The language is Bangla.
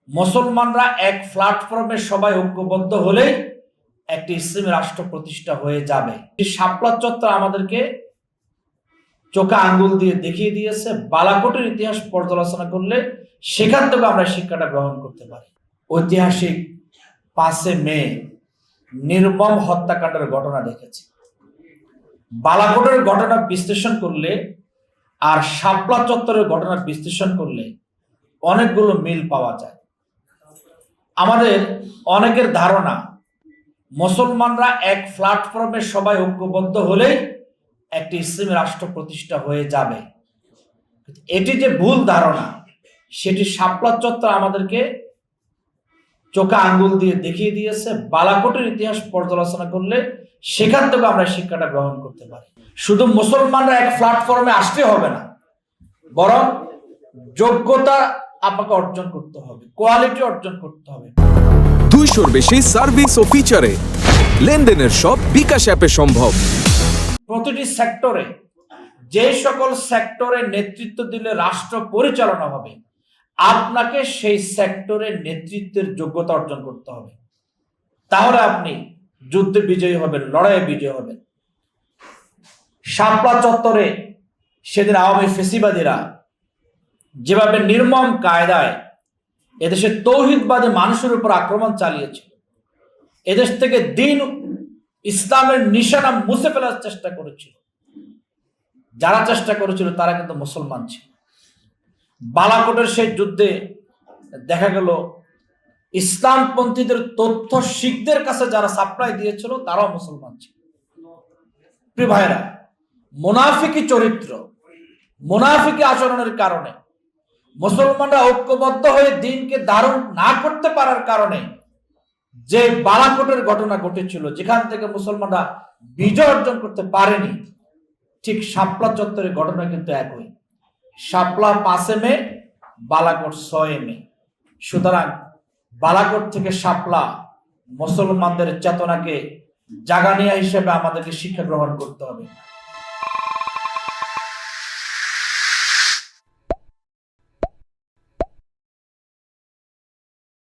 মুসলমানরা এক প্ল্যাটফর্মে সবাই ঐক্যবদ্ধ হলেই একটি ইসলামী রাষ্ট্র প্রতিষ্ঠা হয়ে যাবে। শাপলা চত্বর আমাদেরকে চোখে আঙ্গুল দিয়ে দেখিয়ে দিয়েছে। বালাকোটের ইতিহাস পর্যালোচনা করলে সেখান থেকে আমরা শিক্ষাটা গ্রহণ করতে পারি। ঐতিহাসিক 5 মে নির্মম হত্যাকাণ্ডের ঘটনা দেখেছি। বালাকোটের ঘটনা বিশ্লেষণ করলে আর শাপলা চত্বরের ঘটনা বিশ্লেষণ করলে অনেকগুলো মিল পাওয়া যায়। আমাদের অনেকের ধারণা মুসলমানরা এক প্ল্যাটফর্মে সবাই ঐক্যবদ্ধ হলেই একটি ইসলামী রাষ্ট্র প্রতিষ্ঠা হয়ে যাবে। এটি যে ভুল ধারণা, সেটি শাপলা চত্বর আমাদেরকে চোখে আঙ্গুল দিয়ে দেখিয়ে দিয়েছে। বালাকোটের ইতিহাস পর্যালোচনা করলে সেখান থেকে আমরা শিক্ষাটা গ্রহণ করতে পারি। শুধু মুসলমানরা এক প্ল্যাটফর্মে আসতে হবে না, বরং যোগ্যতা আপনাকে অর্জন করতে হবে, কোয়ালিটি অর্জন করতে হবে। 200-র বেশি সার্ভিস ও ফিচারে লেনদেনের সব বিকাশ অ্যাপে সম্ভব। প্রতিটি সেক্টরে যে সকল সেক্টরে নেতৃত্ব দিলে রাষ্ট্র পরিচালনা হবে, আপনাকে সেই সেক্টরে নেতৃত্বের যোগ্যতা অর্জন করতে হবে। তাহলে আপনি যুদ্ধে বিজয়ী হবেন, লড়াইয়ে বিজয়ী হবেন। শাপলা চত্বরে সেদিন আওয়ামী ফেসিবাদীরা যেভাবে নির্মম কায়দায় এদেশের তৌহিদবাদী মানুষের উপর আক্রমণ চালিয়েছিল, এদেশ থেকে দিন ইসলামের নিশানা মুছে ফেলার চেষ্টা করেছিল, যারা চেষ্টা করেছিল তারা কিন্তু মুসলমান ছিল। বালাকোটের সেই যুদ্ধে দেখা গেল ইসলামপন্থীদের তথ্য শিখদের কাছে যারা সাপ্লাই দিয়েছিল তারাও মুসলমান ছিল। প্রিয় ভাইরা, মুনাফিকি চরিত্র, মুনাফিকি আচরণের কারণে মুসলমানরা ঐক্যবদ্ধ হয়ে দিনকে ধারণ না করতে পারার কারণে যে বালাকোটের ঘটনা ঘটেছিল, যেখান থেকে মুসলমানরা বিজয় অর্জন করতে পারেনি, ঠিক শাপলা চত্বরের ঘটনা কিন্তু একই। শাপলা 5 মে, বালাকোট 6 মে। সুতরাং বালাকোট থেকে শাপলা মুসলমানদের চেতনাকে জাগানিয়া হিসেবে আমাদেরকে শিক্ষা গ্রহণ করতে হবে।